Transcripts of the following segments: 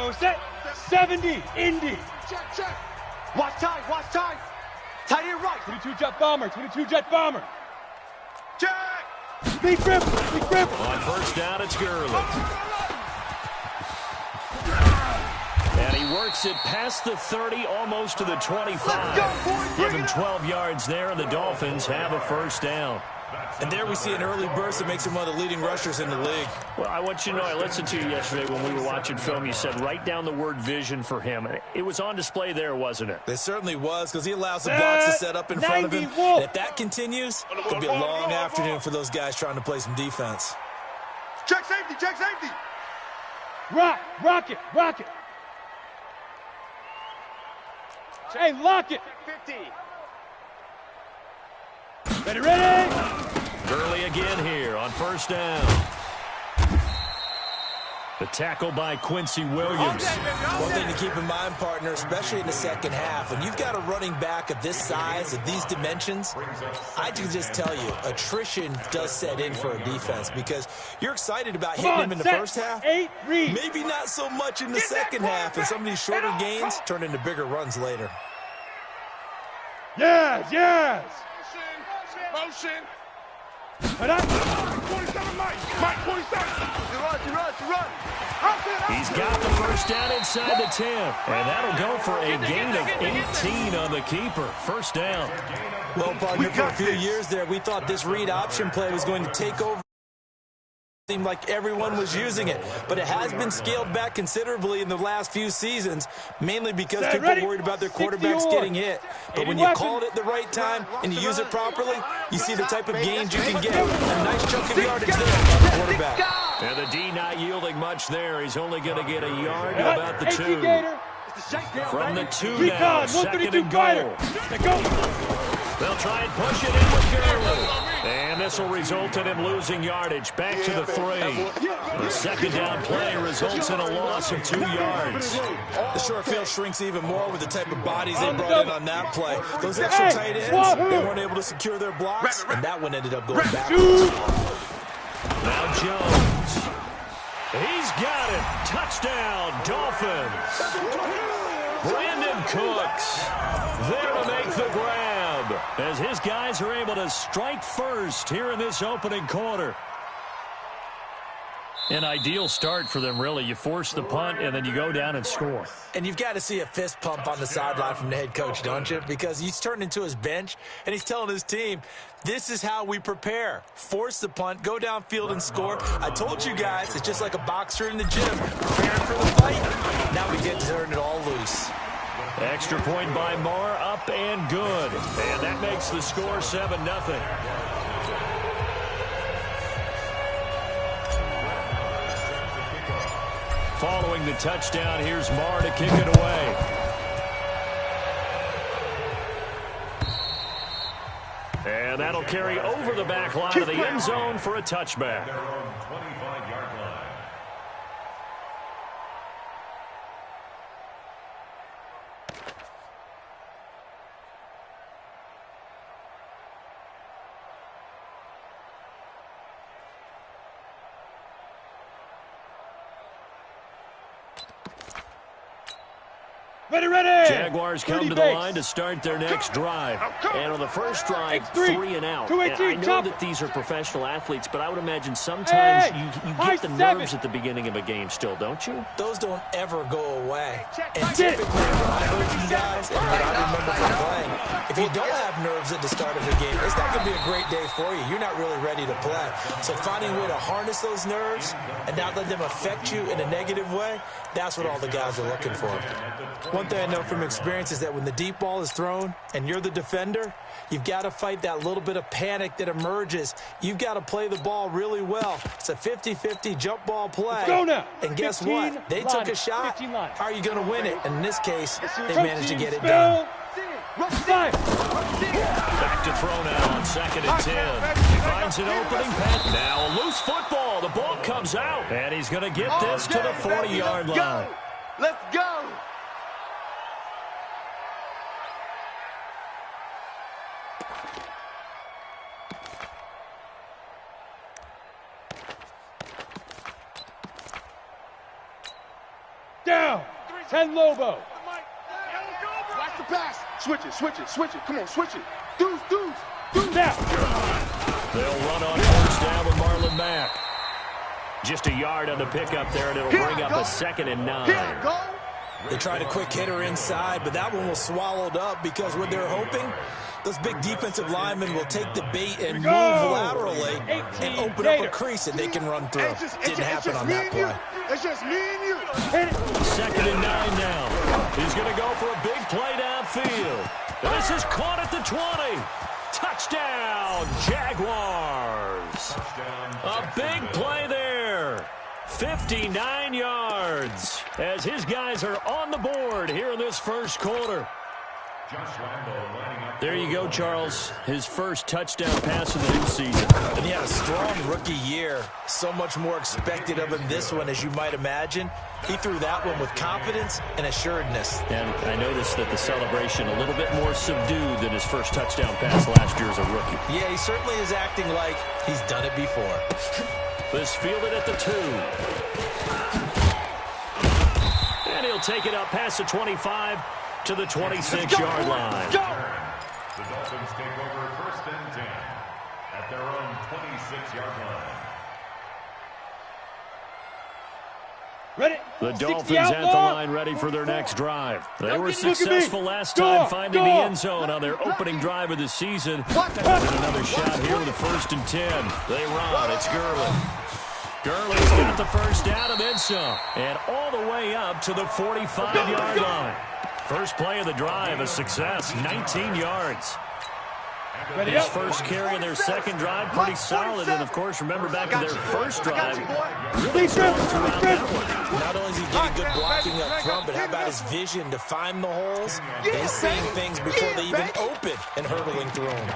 Go set. 70. Indy. Check. Watch time. Tight end right. 22 jet bomber. 22 jet bomber. Check. Big grip. On first down, it's Gurley. And he works it past the 30, almost to the 25. Give him 12 yards there, and the Dolphins have a first down. And there we see an early burst that makes him one of the leading rushers in the league. Well, I want you to know, I listened to you yesterday when we were watching film. You said write down the word vision for him. It was on display there, wasn't it? It certainly was, because he allows the box to set up in front of him. And if that continues, it could be a long afternoon for those guys trying to play some defense. Check safety. Rock it. Hey, lock it. 50. Ready. Gurley again here on first down. The tackle by Quincy Williams. One thing to keep in mind, partner, especially in the second half, when you've got a running back of this size, of these dimensions, I can just tell you, attrition does set in for a defense because you're excited about hitting him in the first half. Maybe not so much in the second half, and some of these shorter gains turn into bigger runs later. Yes. Motion. 27, Mike. 27. You run. He's got the first down inside the 10. And that'll go for a gain of 18 on the keeper. First down. Well, partner, for a few years there, we thought this read option play was going to take over. Seemed like everyone was using it, but it has been scaled back considerably in the last few seasons, mainly because people are worried about their quarterbacks getting hit. But when you call it at the right time and you use it properly, you see the type of gains you can get. A nice chunk of yardage there by the quarterback. And the D not yielding much there. He's only going to get a yard to about the 2. From the 2 now, second and goal. They'll try and push it in with Gurley. And this will result in him losing yardage. Back to the 3. The second down play results in a loss of 2 yards. The short field shrinks even more with the type of bodies they brought in on that play. Those extra tight ends, they weren't able to secure their blocks, and that one ended up going backwards. Now Jones. He's got it. Touchdown, Dolphins. Brandon Cooks there to make the grab as his guys are able to strike first here in this opening quarter. An ideal start for them, really. You force the punt, and then you go down and score. And you've got to see a fist pump on the sideline from the head coach, don't you? Because he's turned into his bench, and he's telling his team, this is how we prepare. Force the punt, go downfield and score. I told you guys, it's just like a boxer in the gym, preparing for the fight. Now we get to turn it all loose. Extra point by Moore, up and good. And that makes the score 7-0. Following the touchdown, here's Marr to kick it away. And that'll carry over the back line of the end zone for a touchback. Ready. Jaguars come to the line to start their next drive. And on the first drive, 3 and out. And I know that these are professional athletes, but I would imagine sometimes you get the nerves at the beginning of a game still, don't you? Those don't ever go away. And typically, when I heard you guys and what I remember from playing, if you don't have nerves at the start of the game, it's not going to be a great day for you. You're not really ready to play. So finding a way to harness those nerves and not let them affect you in a negative way, that's what all the guys are looking for. One thing I know from experience is that when the deep ball is thrown and you're the defender, you've got to fight that little bit of panic that emerges. You've got to play the ball really well. It's a 50-50 jump ball play. Let's go now. And guess what? They took a shot. How are you going to win it? And in this case, they managed to get it done. Back to throw now on 2nd and 10. He finds an opening pass. Now a loose football. The ball comes out. And he's going to get this to the 40-yard line. Let's go. Down. 10 Lobo. Watch the pass. Switch it, switch it, switch it. Come on, switch it. Dudes. Now. They'll run on first down with Marlon Mack. Just a yard on the pickup there, and it'll bring up a 2nd and 9. Here, go. They tried a quick hitter inside, but that one was swallowed up because what they're hoping, those big defensive linemen will take the bait and move laterally and open up a crease that they can run through. Didn't happen on that play. It's just me and you. 2nd and 9 now. He's going to go for a big play downfield. This is caught at the 20. Touchdown, Jaguars. A big play there. 59 yards as his guys are on the board here in this first quarter. There you go, Charles. His first touchdown pass of the new season. And he had a strong rookie year. So much more expected of him this one, as you might imagine. He threw that one with confidence and assuredness. And I noticed that the celebration a little bit more subdued than his first touchdown pass last year as a rookie. Yeah, he certainly is acting like he's done it before. This fielded at the 2. And he'll take it up past the 25 to the 26-yard line. Go. The Dolphins take over 1st and 10 at their own 26-yard line. Ready. The Dolphins at the line ready for their next drive. They were successful last time finding the end zone on their opening drive of the season. Another shot here with a 1st and 10. They run. It's Gurley. Gurley's got the first down and then some. And all the way up to the 45-yard line. First play of the drive, a success, 19 yards. His first carry in their second drive, pretty solid. And, of course, remember back in their first drive, really strong throughout that one. Not only is he getting good blocking up front, but how about his vision to find the holes? He's seeing things before they even open and hurdling through them.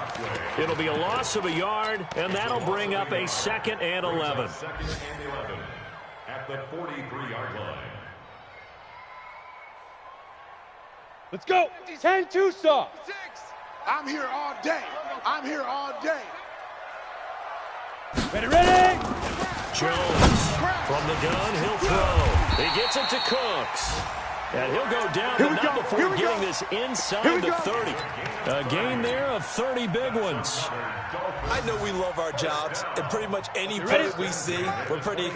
It'll be a loss of a yard, and that'll bring up a 2nd and 11. 2nd and 11 at the 43-yard line. Let's go. 10 Tucson. I'm here all day. I'm here all day. Ready. Jones from the gun, he'll throw. He gets it to Cooks. And he'll go down, but not before getting this inside the 30. A gain there of 30 big ones. I know we love our jobs, and pretty much any play we see, we're pretty,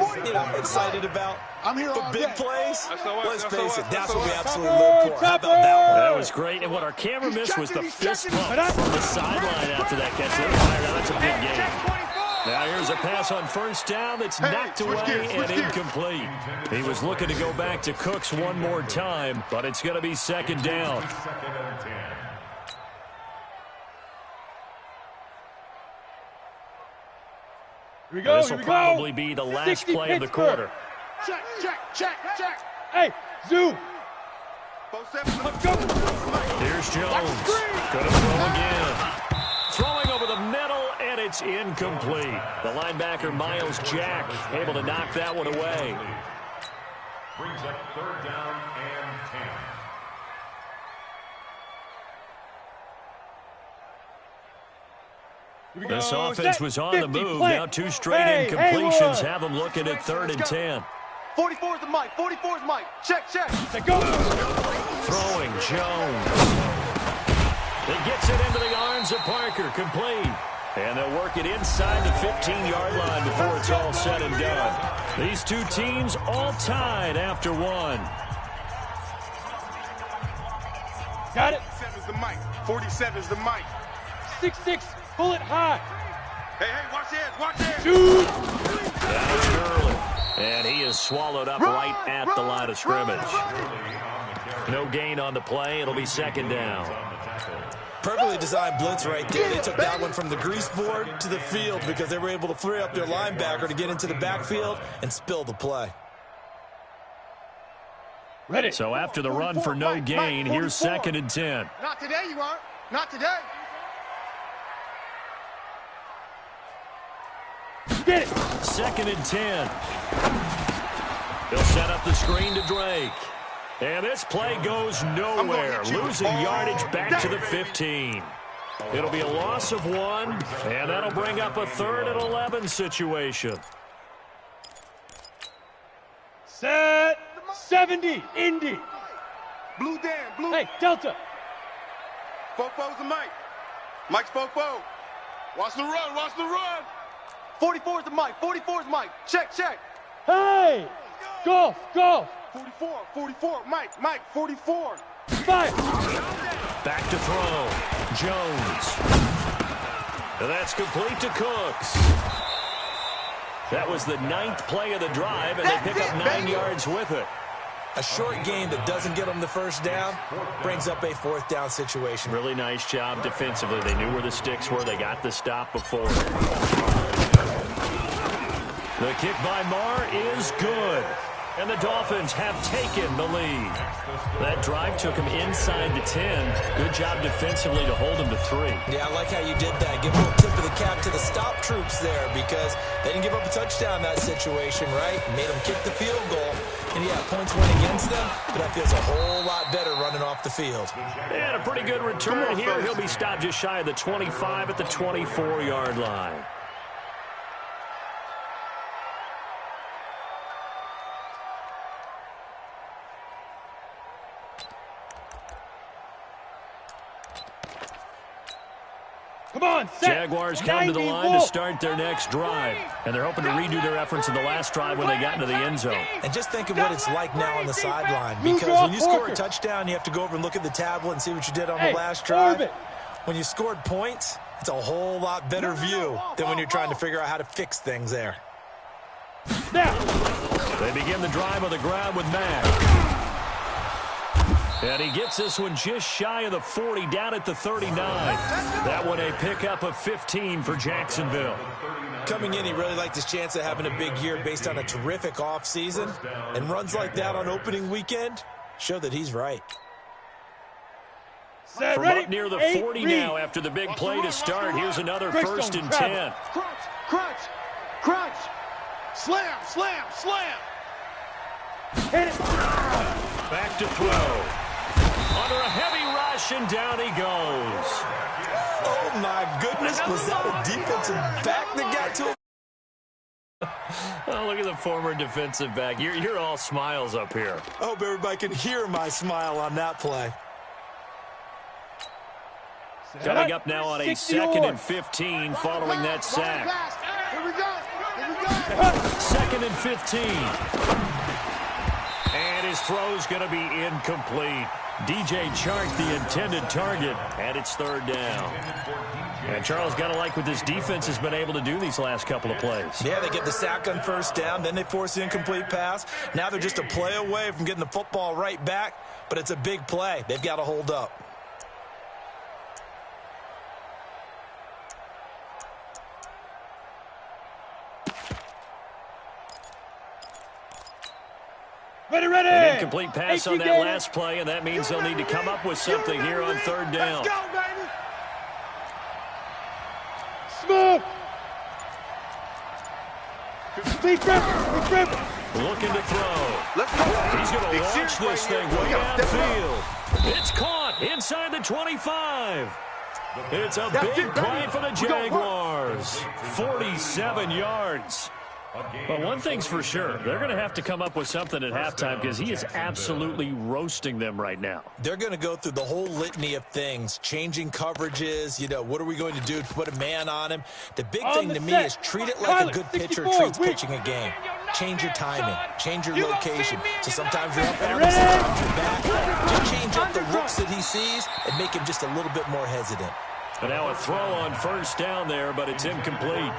excited about. I'm here But all big day. plays, let's face it, that's what we absolutely live for. How about that one? That was great, and what our camera missed was the fist pump from the sideline after that catch. That's a big game. Now here's a pass on first down that's knocked away and incomplete. He was looking to go back to Cooks one more time, but it's going to be 2nd down. 2nd and 10. Here we go. This will probably be the last play of the quarter. Check. Hey, zoom. Let's go. Here's Jones. Going to throw again. Throwing over the middle, and it's incomplete. The linebacker, Miles Jack, able to knock that one away. Brings up 3rd down and 10. This offense was on the move. Now 2 straight incompletions have them looking at 3rd and 10. 44 is the mic. 44 is Mike. Check. Go. Throwing Jones. He gets it into the arms of Parker, complete. And they'll work it inside the 15-yard line before it's all said and done. These two teams all tied after one. Got it. 47 is the mic. 47 is the mic. 6'6", bullet high. Hey, watch this, watch this. Shoot. That's Gurley. And he is swallowed up right at the line of scrimmage. No gain on the play. It'll be 2nd down. Perfectly designed blitz right there. They took that one from the grease board to the field because they were able to free up their linebacker to get into the backfield and spill the play. Ready. So after the run for no gain, here's 2nd and 10. Not today, you aren't. Not today. Get it. 2nd and 10. He'll set up the screen to Drake. And this play goes nowhere, losing yardage back to the 15. It'll be a loss of 1, and that'll bring up a 3rd and 11 situation. Set. 70, Indy. Blue Dan, blue. Hey, Delta. Fofo's the Mike. Mike's Fofo. Watch the run, watch the run. 44's the Mike, 44's Mike. Check, check. Hey, golf, golf. 44, 44, Mike, 44. Fire. Back to throw. Jones. And that's complete to Cooks. That was the 9th play of the drive, and they pick up 9 yards with it. A short game that doesn't get them the first down brings up a 4th down situation. Really nice job defensively. They knew where the sticks were. They got the stop before. The kick by Marr is good. And the Dolphins have taken the lead. That drive took him inside the 10. Good job defensively to hold him to 3. Yeah, I like how you did that. Give a little tip of the cap to the stop troops there because they didn't give up a touchdown in that situation, right? Made them kick the field goal. And, yeah, points went against them, but that feels a whole lot better running off the field. And a pretty good return here. He'll be stopped just shy of the 25 at the 24-yard line. Come on, set. Jaguars come to the line to start their next drive. And they're hoping to redo their efforts in the last drive when they got into the end zone. And just think of what it's like now on the sideline. Because when you score a touchdown, you have to go over and look at the tablet and see what you did on the last drive. When you scored points, it's a whole lot better view than when you're trying to figure out how to fix things there. Now. They begin the drive on the ground with Mack. And he gets this one just shy of the 40, down at the 39. That one a pickup of 15 for Jacksonville. Coming in, he really liked his chance of having a big year based on a terrific offseason. And runs like that on opening weekend show that he's right. From up near the 40 now after the big play to start. Here's another 1st and 10. Crunch, crunch. Slam, slam, slam. Hit it. Back to throw. Under a heavy rush, and down he goes. Oh, my goodness. Was that a defensive back that got to him? Oh, look at the former defensive back. You're all smiles up here. I hope everybody can hear my smile on that play. Coming up now on a 2nd and 15 following that sack. Here we go. Here we go. 2nd and 15. And his throw's going to be incomplete. DJ Chark, the intended target, and it's 3rd down. And Charles, got to like what this defense has been able to do these last couple of plays. Yeah, they get the sack on 1st down, then they force the incomplete pass. Now they're just a play away from getting the football right back, but it's a big play. They've got to hold up. Ready, ready. An incomplete pass on that last play, and that means they'll need to come up with something here on 3rd down. Let's go, baby. Smoke. Deep grip. Looking to throw. Let's go. He's going to launch this thing way downfield. It's caught inside the 25. It's a big play for the Jaguars. 47 yards. But one thing's for sure, they're going to have to come up with something at halftime because he is absolutely roasting them right now. They're going to go through the whole litany of things, changing coverages, what are we going to do to put a man on him? The big thing to me is treat it like a good pitcher treats pitching a game. Change your timing, change your location. So sometimes you're up on him, sometimes you're back. Just change up the looks that he sees and make him just a little bit more hesitant. And now a throw on 1st down there, but it's incomplete.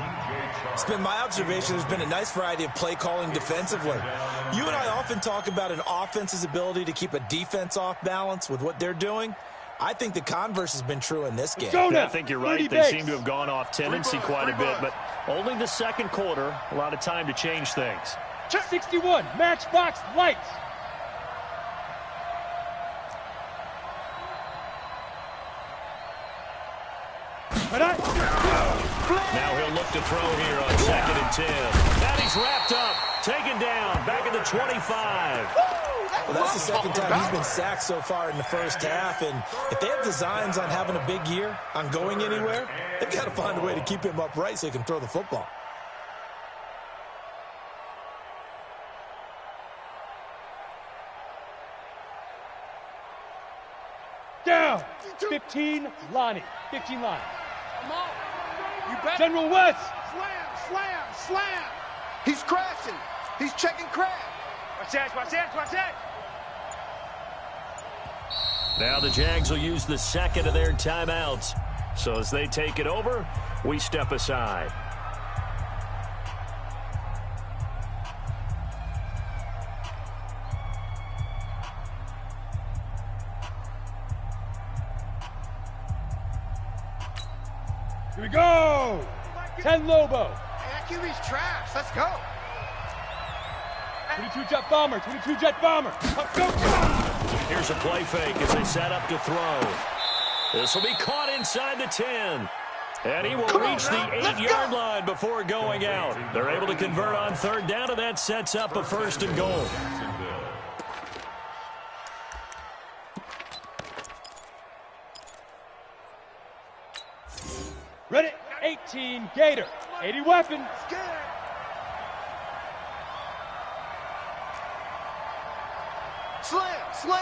It's been my observation there's been a nice variety of play calling defensively. You and I often talk about an offense's ability to keep a defense off balance with what they're doing. I think the converse has been true in this game. I think you're right. They seem to have gone off tendency quite a bit, but only the 2nd quarter, a lot of time to change things. 61, matchbox lights. Now he'll look to throw here on 2nd and 10. And he's wrapped up, taken down, back at the 25. Well, that's the 2nd time he's been sacked so far in the 1st half, and if they have designs on having a big year, on going anywhere, they've got to find a way to keep him upright so he can throw the football. Down. 15, Lonnie. 15, Lonnie. Come on. You bet. General West. Slam, slam, slam. He's crashing. He's checking crash. Watch that, watch that, watch that. Now the Jags will use the second of their timeouts. So as they take it over, we step aside. Here we go. 10 Lobo. Hey, that QB's trash. Let's go. 22 Jet Bomber. 22 Jet Bomber. Let's go. Here's a play fake as they set up to throw. This will be caught inside the 10. And he will reach the 8-yard line before going out. They're able to convert on third down, and that sets up a 1st and goal. Ready? 18 Gator. 80 weapon. Slam, slam.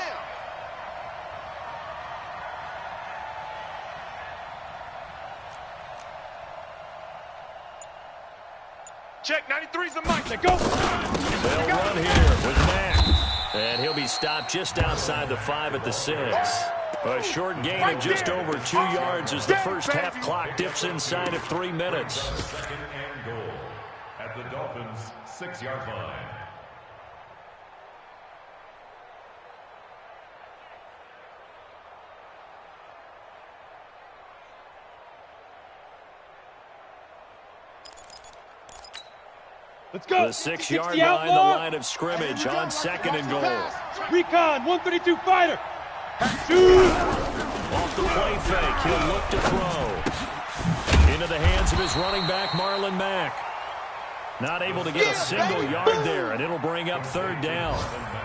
Check, 93's the mic. They go. They'll run here with Mack. And he'll be stopped just outside the 5 at the 6. A short gain of just over 2 yards as the first half clock dips inside of 3 minutes. 2nd and goal at the Dolphins' 6-yard line. Let's go. The 6-yard line, the line of scrimmage on 2nd and goal. Recon, 132 fighter. Shoot. Off the play fake, he'll look to throw. Into the hands of his running back, Marlon Mack. Not able to get a single yard there, and it'll bring up 3rd down.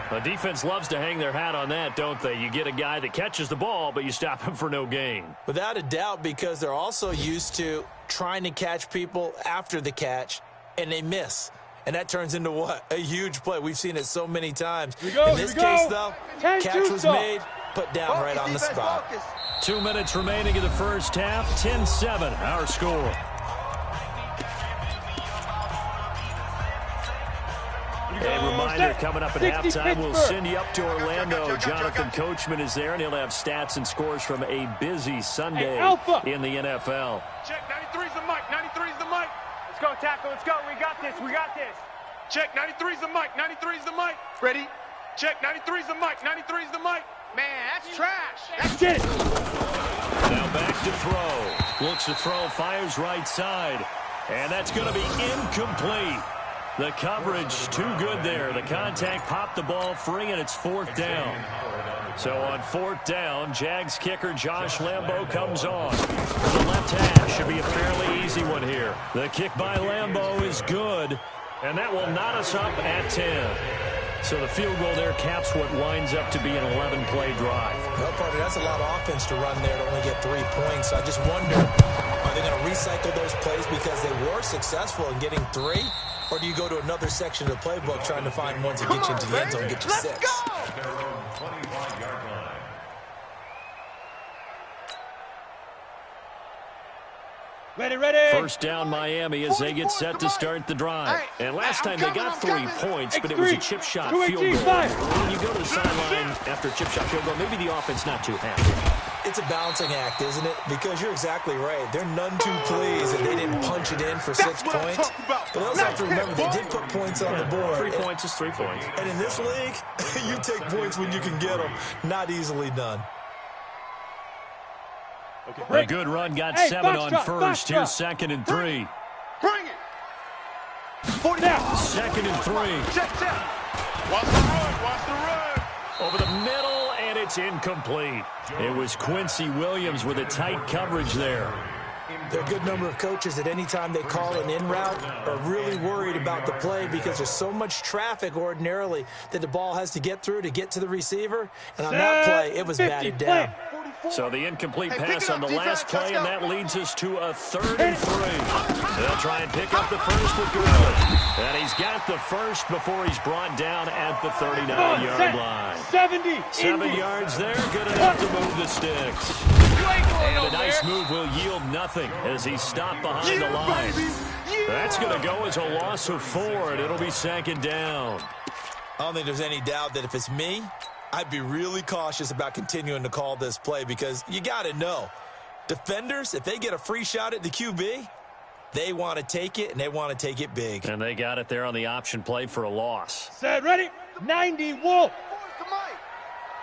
The defense loves to hang their hat on that, don't they? You get a guy that catches the ball, but you stop him for no gain. Without a doubt, because they're also used to trying to catch people after the catch, and they miss. And that turns into what? A huge play. We've seen it so many times. In this case, though, catch was made, put down right on the spot. 2 minutes remaining in the first half. 10-7, our score. A reminder, coming up at halftime, we'll send you up to Orlando. Jonathan Coachman is there, and he'll have stats and scores from a busy Sunday in the NFL. Check, 93's the mic, 93's the mic. Let's go, tackle, let's go. We got this, we got this. Check, 93's the mic, 93's the mic. Ready? Check, 93's the mic, 93's the mic. Man, that's trash. That's it. Now back to throw. Looks to throw, fires right side. And that's going to be incomplete. The coverage too good there. The contact popped the ball free, and it's 4th down. So on 4th down, Jags kicker Josh Lambo comes on. The left hash should be a fairly easy one here. The kick by Lambo is good, and that will knot us up at 10. So the field goal there caps what winds up to be an 11-play drive. Well, partner, that's a lot of offense to run there to only get 3 points. I just wonder, are they going to recycle those plays because they were successful in getting 3? Or do you go to another section of the playbook trying to find ones that get you into the end zone and get you 6? At their own 25-yard line. Ready, ready. First down Miami as they get set to start the drive. And last time they got 3 points, but it was a chip shot field goal. When you go to the sideline after a chip shot field goal, maybe the offense not too happy. It's a balancing act, isn't it? Because you're exactly right. They're none too pleased that they didn't punch it in for 6 points. But they also have to remember they did put points on the board. 3 points is 3 points. And in this league, you take points when you can get them. Not easily done. A good run got 7 on first. Here's 2nd and 3. Bring it. 40 down. 2nd and 3. Check. Watch the run. Watch the run. Over the middle, and it's incomplete. It was Quincy Williams with a tight coverage there. There are a good number of coaches that any time they call an in route are really worried about the play because there's so much traffic ordinarily that the ball has to get through to get to the receiver. And on that play, it was batted down. So the incomplete pass on the last play, and that leads us to a 3rd and 3. They'll try and pick up the first with Gurley. And he's got the first before he's brought down at the 39-yard line. 7 yards there, good enough to move the sticks. And a nice move will yield nothing as he's stopped behind the line. That's going to go as a loss of 4, and it'll be 2nd down. I don't think there's any doubt that if it's me, I'd be really cautious about continuing to call this play because you got to know, defenders, if they get a free shot at the QB, they want to take it, and they want to take it big. And they got it there on the option play for a loss. Set, ready, 90, Wolf.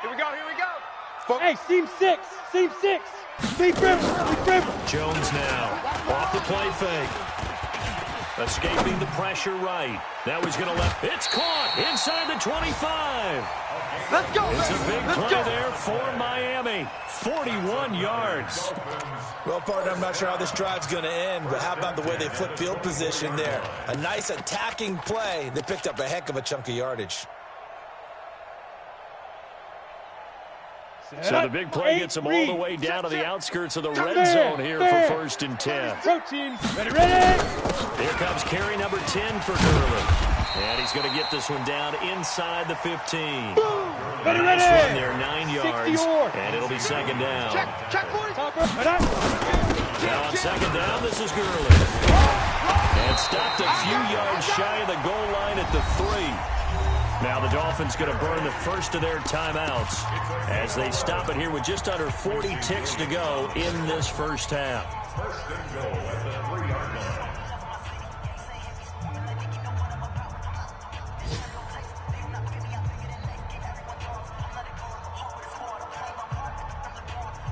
Here we go, here we go. Hey, seam 6. Big river. Jones now off the play fake. Escaping the pressure right. That was going to left. It's caught inside the 25. Let's go. It's a big play there for Miami. 41 yards. Well, partner, I'm not sure how this drive's going to end, but how about the way they flip field position there? A nice attacking play. They picked up a heck of a chunk of yardage. So the big play gets them all the way down to the outskirts of the red zone here for 1st and 10. Protein, ready. Here comes carry number 10 for Gurley. And he's going to get this one down inside the 15. Ready. Nice run there, 9 yards. And it'll be 2nd down. Check, boys. Now on 2nd down, this is Gurley. And stopped a few yards shy of the goal line at the 3. Now the Dolphins going to burn the first of their timeouts as they stop it here with just under 40 ticks to go in this first half. 1st and goal at the 3-yard line.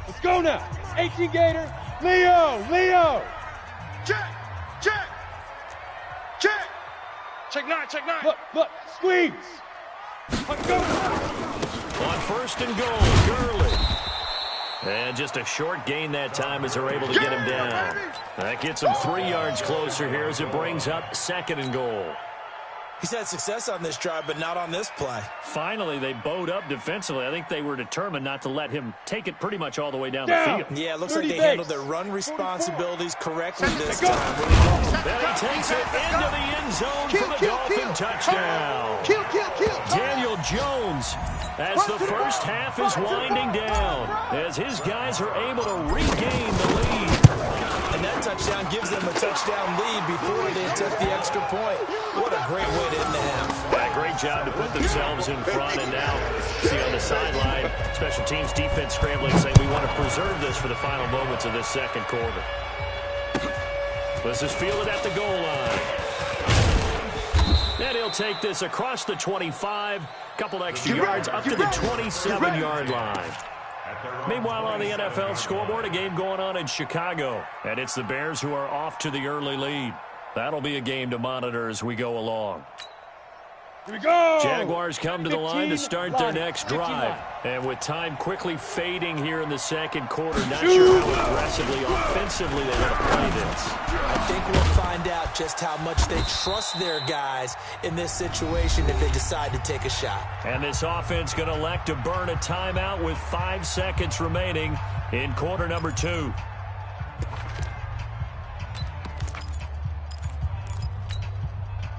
Let's go now. 18 Gator. Leo. Check. Check 9. Look. Squeeze. Let's go. On 1st and goal, Gurley. And just a short gain that time as they're able to get him down. That gets him 3 yards closer here as it brings up 2nd and goal. He's had success on this drive, but not on this play. Finally, they bowed up defensively. I think they were determined not to let him take it pretty much all the way down the field. Yeah, it looks like they handled their run responsibilities correctly this time. Then he takes it into the end zone for the Dolphin touchdown. Kill. Daniel Jones, as the first half is winding down, as his guys are able to regain the lead. And that touchdown gives them a touchdown lead before they attempt the extra point. What a great way to end the half. Yeah, great job to put themselves in front, and now see on the sideline, special teams defense scrambling, saying we want to preserve this for the final moments of this 2nd quarter. This is fielded at the goal line. And he'll take this across the 25, couple extra yards up to the 27-yard line. Meanwhile, on the NFL scoreboard, a game going on in Chicago. And it's the Bears who are off to the early lead. That'll be a game to monitor as we go along. Here we go. Jaguars come to the line to start their next drive. And with time quickly fading here in the 2nd quarter, not sure how aggressively, offensively they want to play this. I think we'll find out just how much they trust their guys in this situation if they decide to take a shot. And this offense going to elect to burn a timeout with 5 seconds remaining in quarter number 2.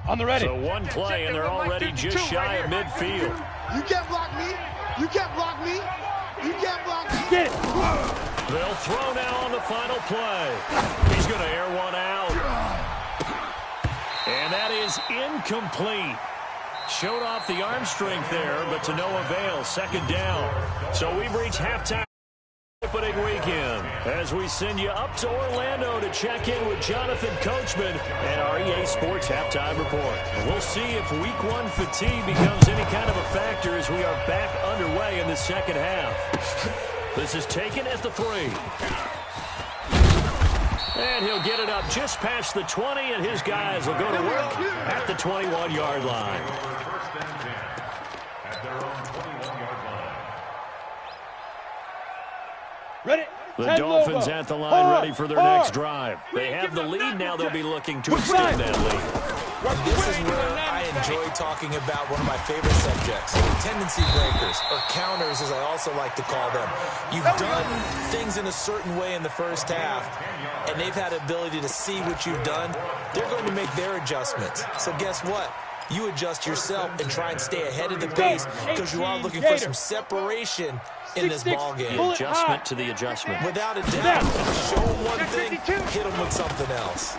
On the ready. So one play, and they're already just shy of midfield. You can't block me. Get it. They'll throw now on the final play. He's going to air one out. And that is incomplete. Showed off the arm strength there, but to no avail. 2nd down. So we've reached halftime. Opening weekend as we send you up to Orlando to check in with Jonathan Coachman and our EA Sports Halftime Report. We'll see if Week 1 fatigue becomes any kind of a factor as we are back underway in the 2nd half. This is taken at the 3. And he'll get it up just past the 20, and his guys will go to work at the 21-yard line. First and 10 at their own 21-yard line. Ready. The Dolphins at the line ready for their next drive. They have the lead now. They'll be looking to extend that lead. This is where I enjoy talking about one of my favorite subjects, tendency breakers, or counters as I also like to call them. You've done things in a certain way in the first half, and they've had the ability to see what you've done. They're going to make their adjustments. So guess what? You adjust yourself and try and stay ahead of the pace because you are looking for some separation in this ball game. The adjustment to the adjustment. Without a doubt. Show them one thing, hit them with something else.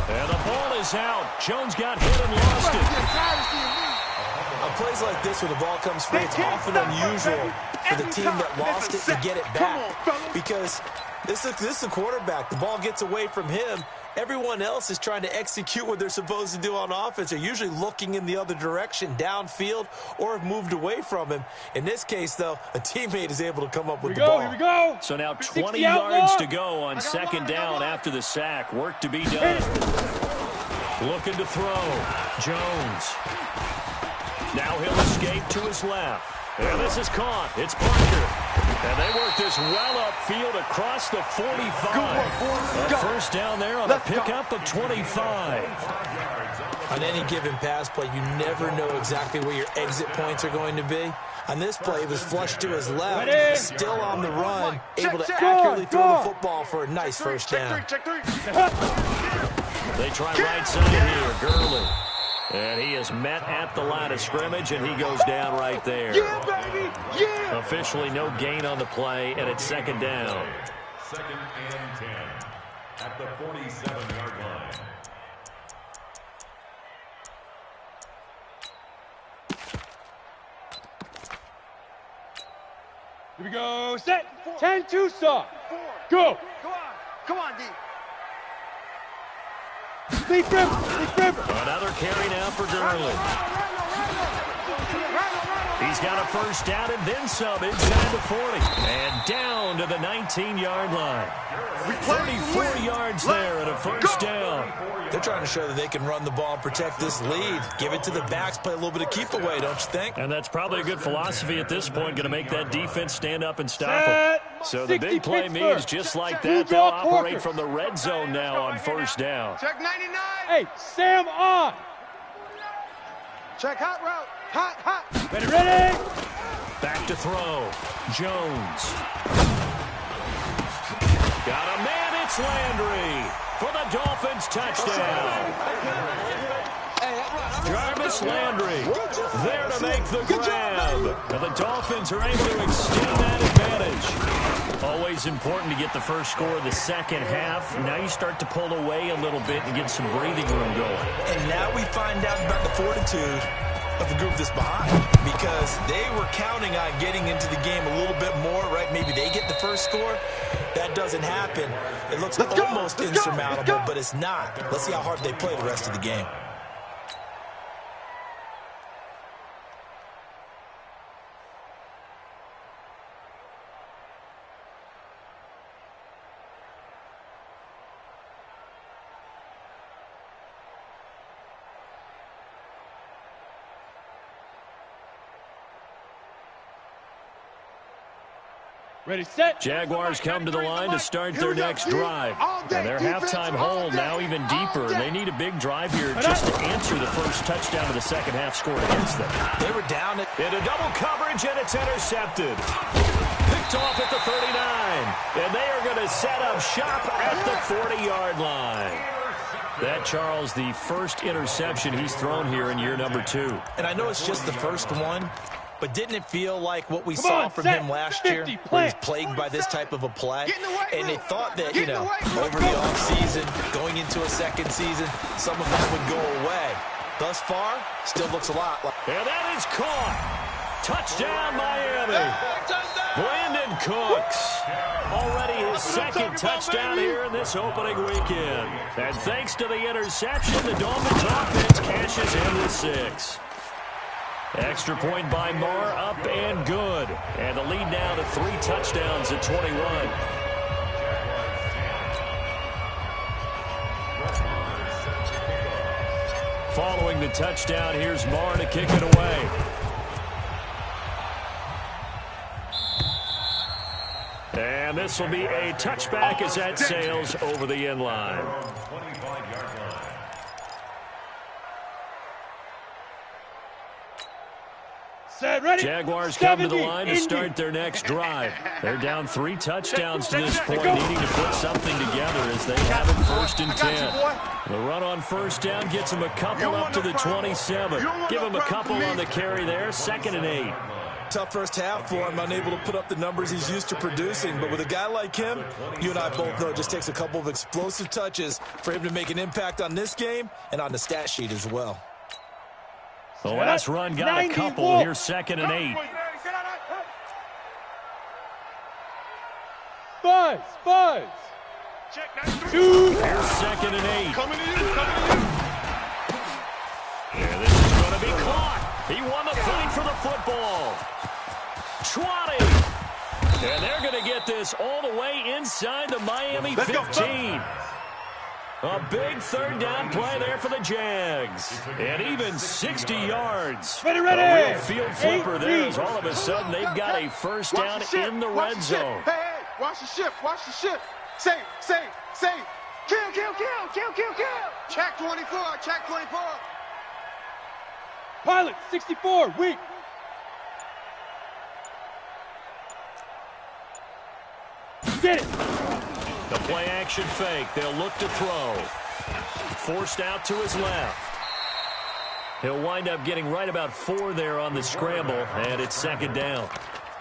And the ball is out. Jones got hit and lost it. On plays like this where the ball comes free, it's often unusual for the team that lost it to get it back. Because this is a quarterback. The ball gets away from him. Everyone else is trying to execute what they're supposed to do on offense. They're usually looking in the other direction, downfield, or have moved away from him. In this case, though, a teammate is able to come up with the ball. Here we go. So now 20 yards to go on second down after the sack. Work to be done. Looking to throw. Jones. Now he'll escape to his left. And this is caught. It's Parker. And they work this well upfield across the 45. A first down there on a pickup of 25. On any given pass play, you never know exactly where your exit points are going to be. On this play, it was flushed to his left, still on the run, able to accurately throw the football for a nice first down. They try right side here. Gurley. And he is met at the line of scrimmage, and he goes down right there. Yeah, baby! Yeah! Officially no gain on the play, and it's second down. 2nd and 10 at the 47-yard line. Here we go. Set. 10-2 saw. Go. Come on, D. Deep river. Another carry now for Gurley. He's got a first down and then some inside the 40. And down to the 19-yard line. 34 yards there and a first down. They're trying to show that they can run the ball and protect this lead. Give it to the backs, play a little bit of keep away, don't you think? And that's probably a good philosophy at this point, going to make that defense stand up and stop them. So the big play means just like that, they'll operate from the red zone now on first down. Check 99. Hey, Sam on. Check hot route. Hot. Ready. Back to throw. Jones. Got a man, it's Landry for the Dolphins touchdown. Jarvis Landry there to make the grab. And the Dolphins are able to extend that advantage. Always important to get the first score of the second half. Now you start to pull away a little bit and get some breathing room going. And now we find out about the fortitude of the group that's behind, because they were counting on getting into the game a little bit more, right? Maybe they get the first score. That doesn't happen. It looks almost insurmountable, but it's not. Let's see how hard they play the rest of the game. Ready, set. Jaguars come to the line to start their next drive. And their halftime hole now even deeper. And they need a big drive here just to answer the first touchdown of the second half scored against them. They were down into double coverage, and it's intercepted. Picked off at the 39. And they are going to set up shop at the 40-yard line. That, Charles, the first interception he's thrown here in year number 2. And I know it's just the first one, but didn't it feel like what we saw from him last year, where he was plagued by this type of a play? And they thought that, you know, over the offseason, going into a second season, some of that would go away. Thus far, still looks a lot like... And that is caught. Touchdown, Miami. Brandon Cooks. Already his second touchdown here in this opening weekend. And thanks to the interception, the Dolphins offense cashes in with 6. Extra point by Marr, up and good. And the lead now to 3 touchdowns at 21. Following the touchdown, here's Marr to kick it away. And this will be a touchback as that sails over the end line. Jaguars come to the line to start their next drive. They're down 3 touchdowns to this point, needing to put something together as they have it 1st and 10. The run on 1st down gets them a couple up to the 27. Give them a couple on the carry there, 2nd and 8. Tough first half for him, unable to put up the numbers he's used to producing. But with a guy like him, you and I both know it just takes a couple of explosive touches for him to make an impact on this game and on the stat sheet as well. The last run got a couple. Here's 2nd and 8. Buzz. Here's 2nd and 8. Coming to you, coming to you. Yeah, this is going to be caught. He won the fight for the football. 20. And they're going to get this all the way inside the Miami 15. A big 3rd down play there for the Jags. And even 60 yards. Ready. A real field flipper there as all of a sudden they've got a 1st down in the red zone. Hey, watch the ship. Save. Kill. Check 24. Pilot, 64, weak. Get it. The play action fake. They'll look to throw. Forced out to his left. He'll wind up getting right about 4 there on the scramble, and it's 2nd down.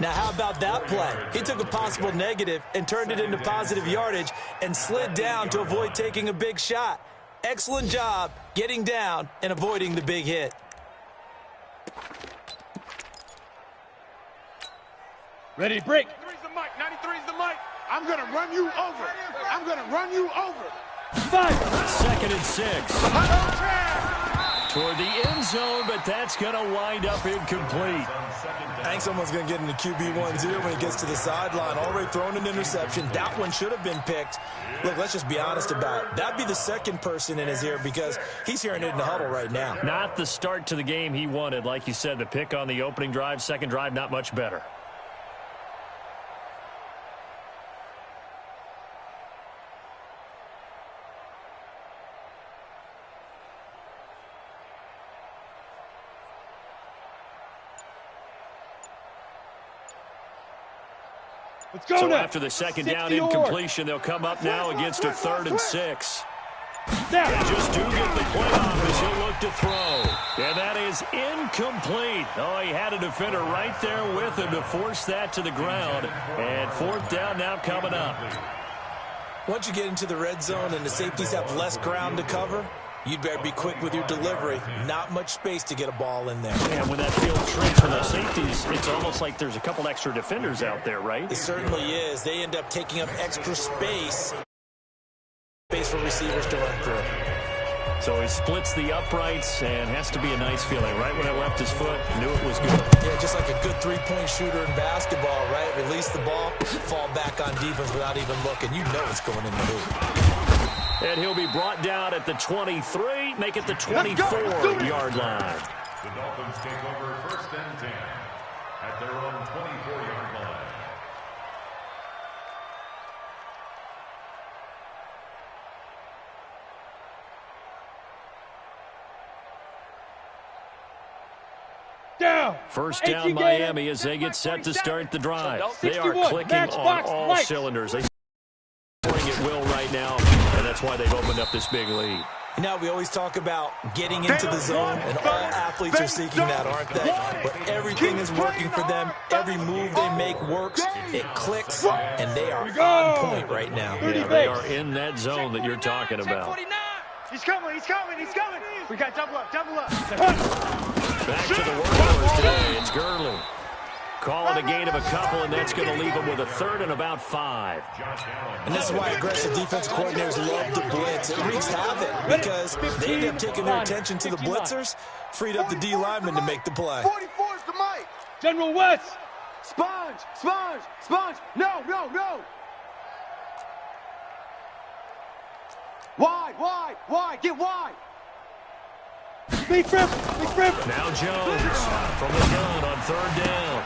Now, how about that play? He took a possible negative and turned it into positive yardage and slid down to avoid taking a big shot. Excellent job getting down and avoiding the big hit. Ready to break. 93's the mic. 93's the mic. I'm going to run you over. 5. 2nd and 6. Toward the end zone, but that's going to wind up incomplete. I think someone's going to get into QB1-0 when he gets to the sideline. Already thrown an interception. That one should have been picked. Look, let's just be honest about it. That'd be the 2nd person in his ear because he's hearing it in the huddle right now. Not the start to the game he wanted. Like you said, the pick on the opening drive, 2nd drive, not much better. Let's go so now. After the 2nd down incompletion, they'll come up now against a 3rd and 6. They just do get the play off as he'll look to throw. And that is incomplete. Oh, he had a defender right there with him to force that to the ground. And 4th down now coming up. Once you get into the red zone and the safeties have less ground to cover, you'd better be quick with your delivery. Not much space to get a ball in there. And when that field shrinks for those safeties, it's almost like there's a couple extra defenders out there, right? It certainly is. They end up taking up extra space for receivers to run through. So he splits the uprights and has to be a nice feeling. Right when it left his foot, knew it was good. Yeah, just like a good 3-point shooter in basketball, right? Release the ball, fall back on defense without even looking. You know it's going in the hoop. And he'll be brought down at the 23, make it the 24-yard line. The Dolphins take over 1st and 10 at their own 24-yard line. Down. 1st down Miami as they get set to start the drive. They are clicking on all cylinders. They scoring at will right now, and that's why they've opened up this big lead. You know, we always talk about getting into the zone, and all athletes are seeking that, aren't they? But everything is working for them. Every move they make works. It clicks, and they are on point right now. Yeah, they are in that zone that you're talking about. He's coming. We got double up. Back to the workhorse today. It's Gurley. Calling a gain of a couple, and that's going to leave them with a 3rd and about 5. And this is why aggressive defense coordinators love to blitz. It wreaks havoc because they end up taking their attention to the blitzers, freed up the D lineman to make the play. 44 is the mic. General West. Sponge. No. Wide. Get wide. Big rip. Now Jones from the gun on 3rd down.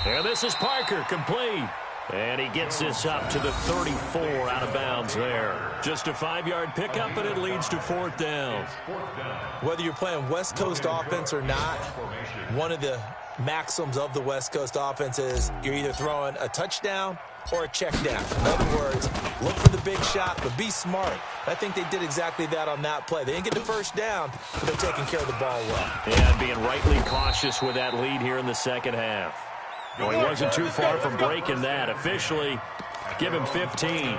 And this is Parker, complete. And he gets this up to the 34 out of bounds there. Just a 5-yard pickup, and it leads to 4th down. Whether you're playing West Coast offense or not, one of the maxims of the West Coast offense is you're either throwing a touchdown or a check down. In other words, look for the big shot, but be smart. I think they did exactly that on that play. They didn't get the first down, but they're taking care of the ball well. And being rightly cautious with that lead here in the second half. Well, he wasn't too far from breaking that. Officially, give him 15.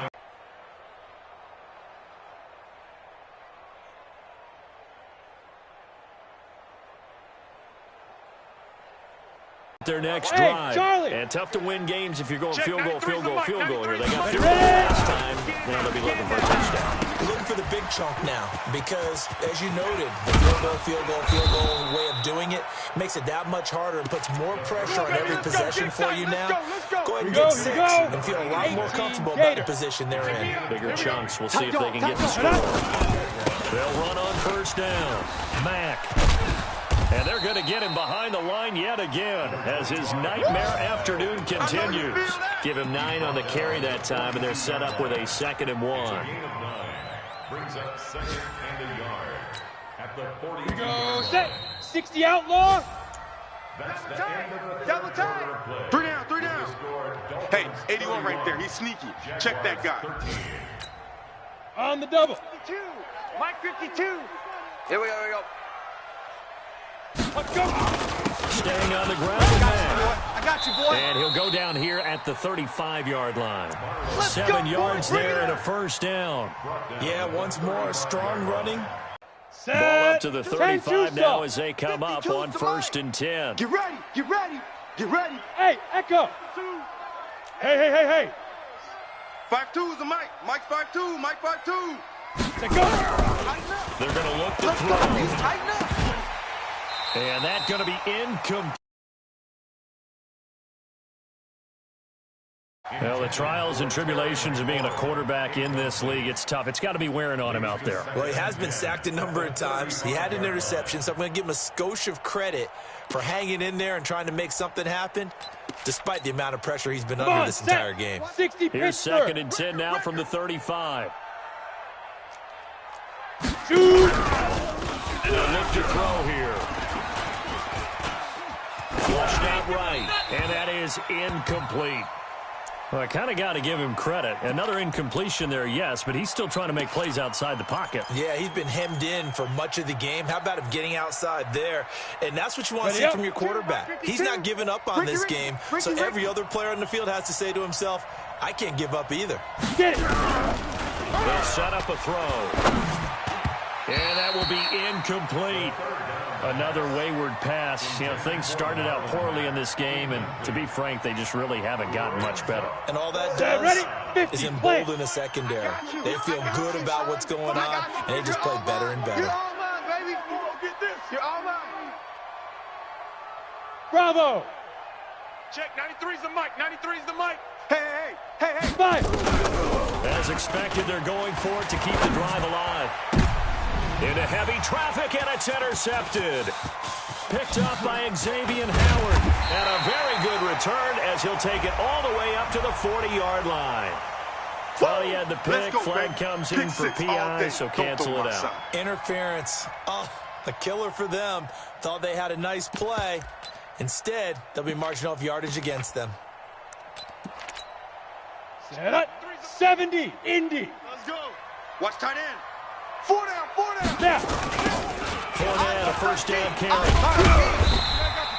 Their next drive. And tough to win games if you're going field goal here. They got through last time. Now they'll be looking for a touchdown. Looking for the big chunk now because, as you noted, the field goal way of doing it makes it that much harder and puts more pressure on every possession for you now. Go ahead and get 6 and feel a lot more comfortable about the position they're in. Bigger chunks. We'll see if they can get the score. They'll run on first down. Mack. And they're going to get him behind the line yet again as his nightmare afternoon continues. Give him 9 on the carry that time, and they're set up with a 2nd and 1. Brings up 2nd and a yard at the 40. Go set. 60 outlaw. That's the end of the Double time. 3 down, 3 down. Hey, 81 right there. He's sneaky. Check that guy. On the double. 52. Mike 52. Here we go. Let's go. Staying on the ground with Mack. I got you, boy. And he'll go down here at the 35-yard line. Let's 7 go, yards boys. there and a first down. Yeah, once more, strong running. Ball up to the 35 now as they come up on 1st and 10. Get ready. Hey, Echo. Hey. 5-2 is the Mike. Mike's 5-2. Mike 5-2. Let's go. They're going to look to throw. Tighten up. And that's going to be incomplete. Well, the trials and tribulations of being a quarterback in this league, it's tough. It's got to be wearing on him out there. Well, he has been sacked a number of times. He had an interception, so I'm going to give him a skosh of credit for hanging in there and trying to make something happen, despite the amount of pressure he's been under this entire game. 60 Here's 2nd and 10 now from the 35. Shoot. And they'll look to throw here. Flushed out right, and that is incomplete. Well, I kind of got to give him credit. Another incompletion there, yes, but he's still trying to make plays outside the pocket. Yeah, he's been hemmed in for much of the game. How about him getting outside there? And that's what you want to see from your quarterback. He's not giving up on this game, so every other player on the field has to say to himself, I can't give up either. Get it. They'll set up a throw. And that will be incomplete. Another wayward pass. You know, things started out poorly in this game, and to be frank, they just really haven't gotten much better. And all that does is embolden a secondary. They feel good about what's going on, and they just play better and better. You're all mine, baby. You won't get this. You're all mine. Bravo. Check. 93's the Mike. 93's the Mike. Hey. 5. As expected, they're going for it to keep the drive alive. Into heavy traffic, and it's intercepted. Picked up by Xavier Howard. And a very good return as he'll take it all the way up to the 40-yard line. Well, he had the pick. Flag comes in for PI, so cancel it out. Interference. Oh, a killer for them. Thought they had a nice play. Instead, they'll be marching off yardage against them. Set up. 70. Indy. Let's go. Watch tight end. 4 down. Now. Fournette, a first down carry.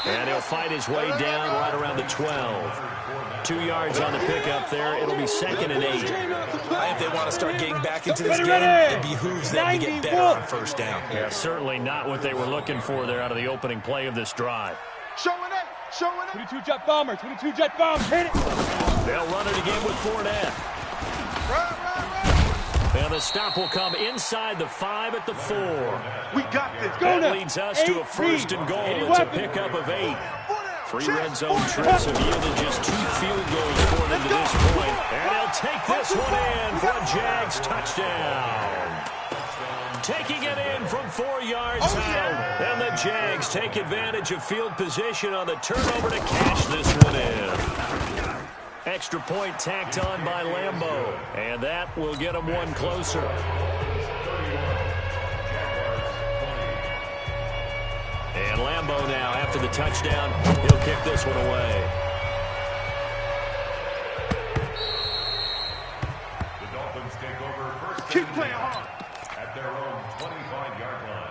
And he'll fight his way down right around the 12. 2 yards on the pickup there. It'll be 2nd and 8. If they want to start getting back into this game, it behooves them to get better on first down. Yeah, certainly not what they were looking for there out of the opening play of this drive. Showing it. 22 jet bomber. 22 jet bomb. Hit it. They'll run it again with Fournette. Run. And the stop will come inside the 5 at the 4. We got this. That leads us to a 1st and goal. It's a pickup of 8. 3 red zone trips have yielded just 2 field goals for them to this point. And they'll take this one in for a Jags touchdown. Taking it in from 4 yards out. And the Jags take advantage of field position on the turnover to cash this one in. Extra point tacked on by Lambeau. And that will get him one closer. And Lambeau now, after the touchdown, he'll kick this one away. The Dolphins take over first. Keep playing hard. At their own 25-yard line.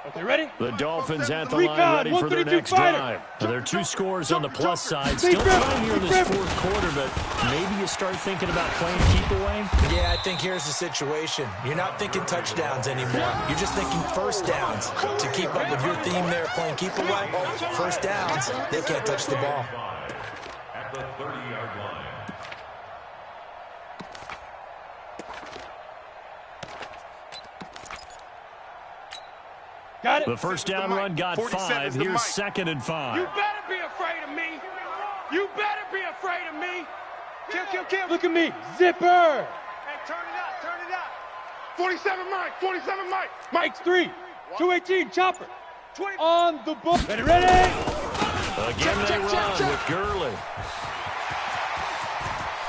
Okay, ready? The Dolphins at the line ready for their next drive. There are 2 scores on the plus side. Still trying here in this fourth quarter, but maybe you start thinking about playing keep away? Yeah, I think here's the situation. You're not thinking touchdowns anymore. You're just thinking first downs. To keep up with your theme there, playing keep away, first downs, they can't touch the ball. At the 30-yard line. Got it. The first down run got 5. Here's 2nd and 5. You better be afraid of me. You better be afraid of me. Kill, kill, kill. Look at me. Zipper. Hey, turn it out, turn it out. 47 Mike, 47 Mike. Mike's 3. 218, chopper. 20. On the ball. Ready? Again they run with Gurley.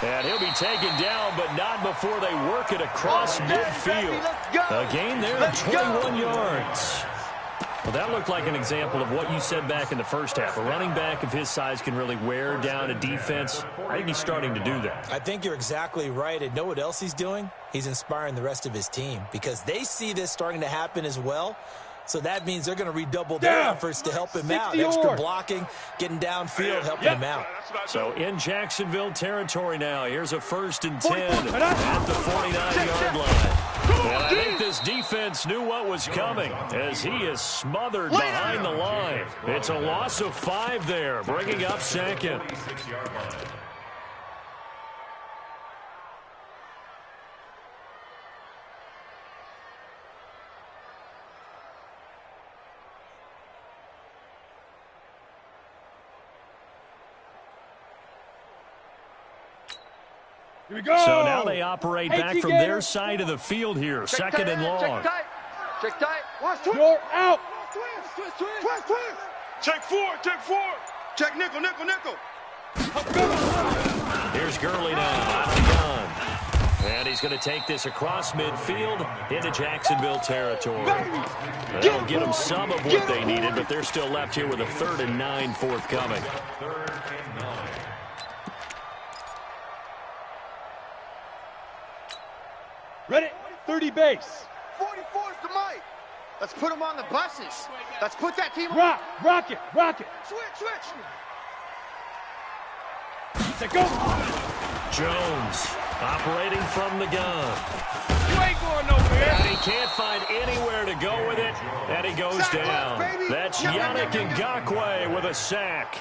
And he'll be taken down, but not before they work it across midfield. A gain there of 21 yards. Well, that looked like an example of what you said back in the first half. A running back of his size can really wear down a defense. I think he's starting to do that. I think you're exactly right. And know what else he's doing? He's inspiring the rest of his team because they see this starting to happen as well. So that means they're going to redouble their efforts to help him out. Extra blocking, getting downfield, helping him out. So in Jacksonville territory now. Here's a 1st and 10 at the 49-yard line. And I think this defense knew what was coming as he is smothered behind the line. It's a loss of 5 there, bringing up 2nd. Here we go. So now they operate back from their side of the field here. 2nd and long. Check tight. Check tight. Watch You're out. Check 4. Check 4. Check nickel, nickel, nickel. Here's Gurley now out of the gun. And he's going to take this across midfield into Jacksonville territory. That'll get them some of what they needed, but they're still left here with a 3rd and 9 forthcoming. 3rd and 9. Ready? 30 base. 44's the Mike. Let's put him on the buses. Let's put that team on. Rock it. Switch. Set go. Jones operating from the gun. You ain't going nowhere. And he can't find anywhere to go with it, and he goes down. That's Yannick Ngakoue with a sack.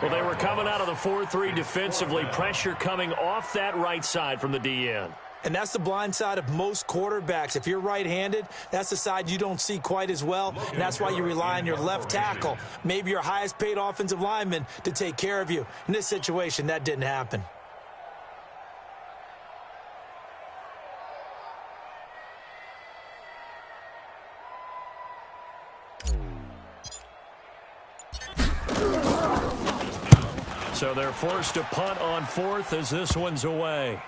Well, they were coming out of the 4-3 defensively. Pressure coming off that right side from the DN. And that's the blind side of most quarterbacks. If you're right-handed, that's the side you don't see quite as well, and that's why you rely on your left tackle, maybe your highest-paid offensive lineman, to take care of you. In this situation, that didn't happen. So they're forced to punt on 4th as this one's away.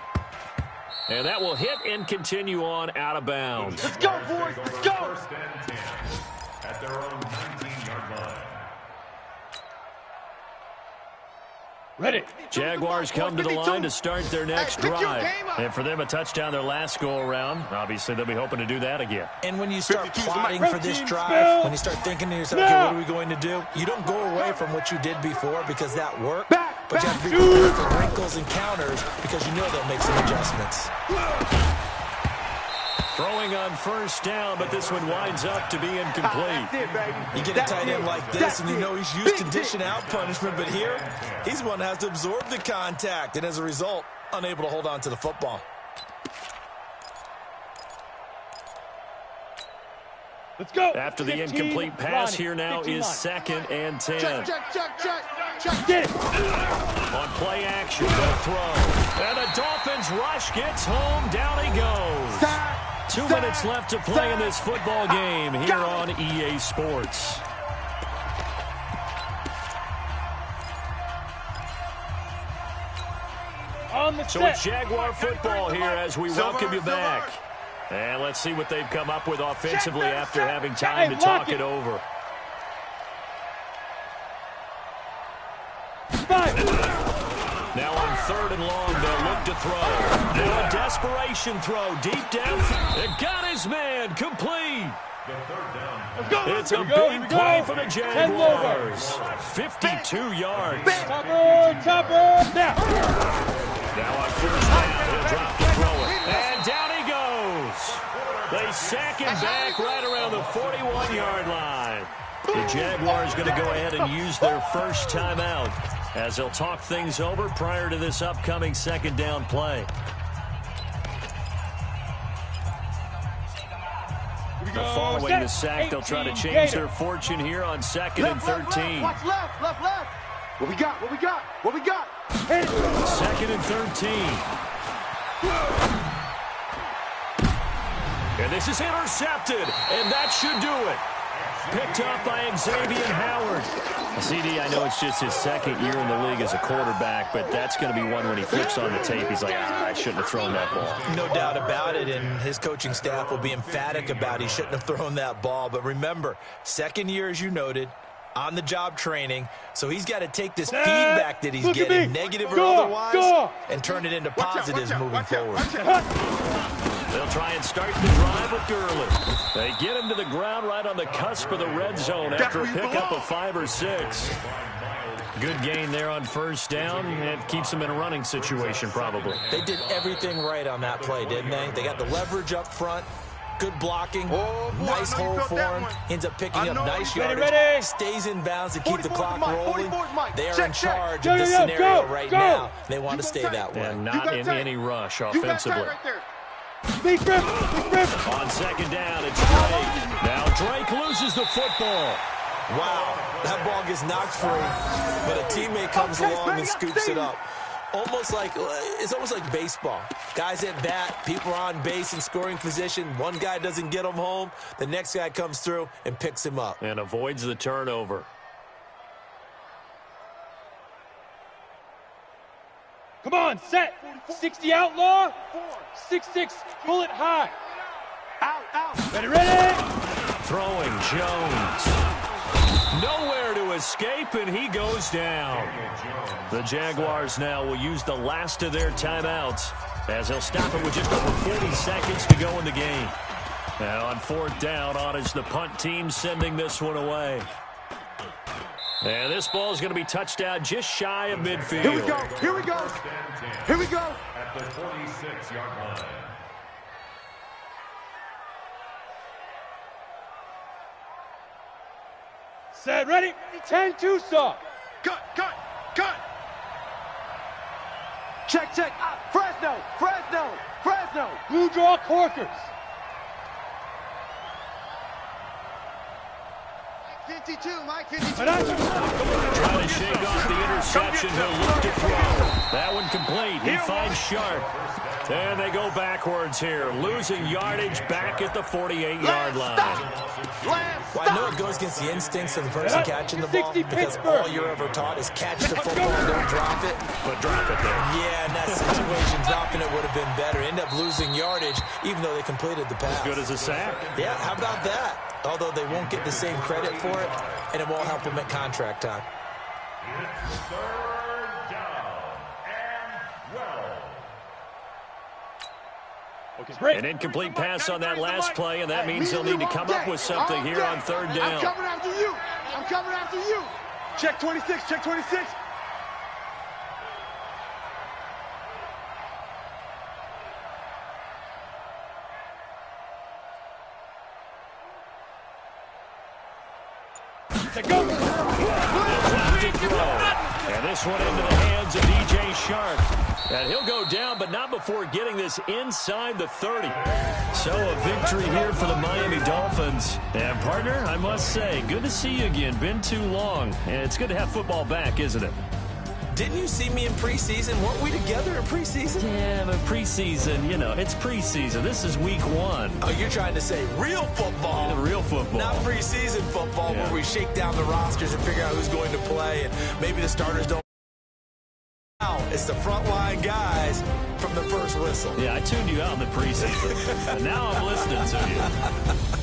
And that will hit and continue on out of bounds. Let's go, boys. Let's go. 1st and 10 at their own 19-yard line. Ready. Jaguars come to the line to start their next drive. And for them, a touchdown their last go-around. Obviously, they'll be hoping to do that again. And when you start plotting for this drive, when you start thinking to yourself, okay, what are we going to do? You don't go away from what you did before because that worked. But you have to be prepared for wrinkles and counters because you know they'll make some adjustments. Throwing on 1st down, but this one winds up to be incomplete. You get a tight end like this, and you know he's used to dishing out punishment, but here, he's one that has to absorb the contact, and as a result, unable to hold on to the football. Let's go. After the incomplete pass, here now is 2nd and 10. Check. Get it. On play action, no throw. And the Dolphins rush gets home. Down he goes. 2 minutes left to play in this football game here on EA Sports. On the So set. it's Jaguar football here as we welcome you back. And let's see what they've come up with offensively after having time to talk it over. Now on 3rd and long, they'll look to throw. Now a desperation throw deep down. It got his man complete. It's a big play for the Jaguars. 52 yards. Topper. Now on 1st down, he'll drop to throw it. And down he goes. They sack him back right around the 41-yard line. The Jaguars going to go ahead and use their first timeout as they'll talk things over prior to this upcoming 2nd down play. Following the sack, they'll try to change their fortune here on 2nd and 13. Watch left. What we got? 2nd and 13. And this is intercepted, and that should do it. Picked up by Xavier Howard. CD, I know it's just his 2nd year in the league as a quarterback, but that's going to be one when he flips on the tape, he's like, I shouldn't have thrown that ball. No doubt about it, and his coaching staff will be emphatic about he shouldn't have thrown that ball. But remember, 2nd year, as you noted, on-the-job training, so he's got to take this feedback that he's getting, negative or otherwise, and turn it into positives moving forward. They'll try and start the drive with Gurley. They get him to the ground right on the cusp of the red zone after a pickup of 5 or 6. Good gain there on 1st down. It keeps them in a running situation probably. They did everything right on that play, didn't they? They got the leverage up front. Good blocking, nice hole for him. Ends up picking up nice yardage. Stays in bounds to keep the clock rolling. They are in charge of this scenario right now. They want to stay that way. And not in any rush offensively. Big grip. On 2nd down, it's Drake. Now Drake loses the football. Wow, that ball gets knocked free, but a teammate comes along and scoops it up. It's almost like baseball. Guys at bat, people are on base in scoring position. One guy doesn't get him home. The next guy comes through and picks him up. And avoids the turnover. Come on, set. 60 outlaw. 6-6, pull it high. Out. Ready. Throwing Jones. Nowhere to escape, and he goes down. The Jaguars now will use the last of their timeouts as they'll stop it with just over 40 seconds to go in the game. Now on 4th down, on is the punt team sending this one away. And this ball is going to be touched out just shy of midfield. Here we go. At the 46-yard line. Set, ready. 10-2 saw. Cut. Check. Fresno. Blue draw Corkers. 52, Mike 52. Trying to shake off the interception. He'll look to throw. That one complete. He finds Sharp. And they go backwards here. Losing yardage back at the 48-yard line. Well, I know it goes against the instincts of the person catching the ball because all you're ever taught is catch the football and don't drop it. But drop it there. Yeah, in that situation, dropping it would have been better. End up losing yardage even though they completed the pass. As good as a sack. Yeah, how about that? Although they won't get the same credit for it, and it won't help them at contract time. It's 3rd down and 12. An incomplete pass on that last play, and that means they'll need to come up with something here on 3rd down. I'm coming after you. Check 26. Go. And this one into the hands of DJ Sharp. And he'll go down, but not before getting this inside the 30. So a victory here for the Miami Dolphins. And partner, I must say, good to see you again. Been too long. And it's good to have football back, isn't it? Didn't you see me in preseason? Weren't we together in preseason? Yeah, but preseason, it's preseason. This is week 1. Oh, you're trying to say real football. Yeah, real football. Not preseason football where we shake down the rosters and figure out who's going to play and maybe the starters don't Now it's the frontline guys from the first whistle. Yeah, I tuned you out in the preseason, and now I'm listening to you.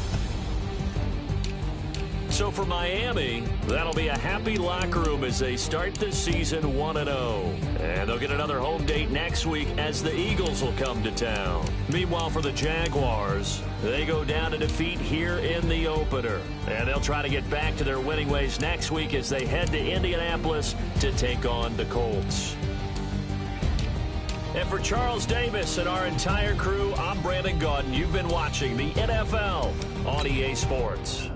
So for Miami, that'll be a happy locker room as they start the season 1-0. And they'll get another home date next week as the Eagles will come to town. Meanwhile, for the Jaguars, they go down to defeat here in the opener. And they'll try to get back to their winning ways next week as they head to Indianapolis to take on the Colts. And for Charles Davis and our entire crew, I'm Brandon Gaudin. You've been watching the NFL on EA Sports.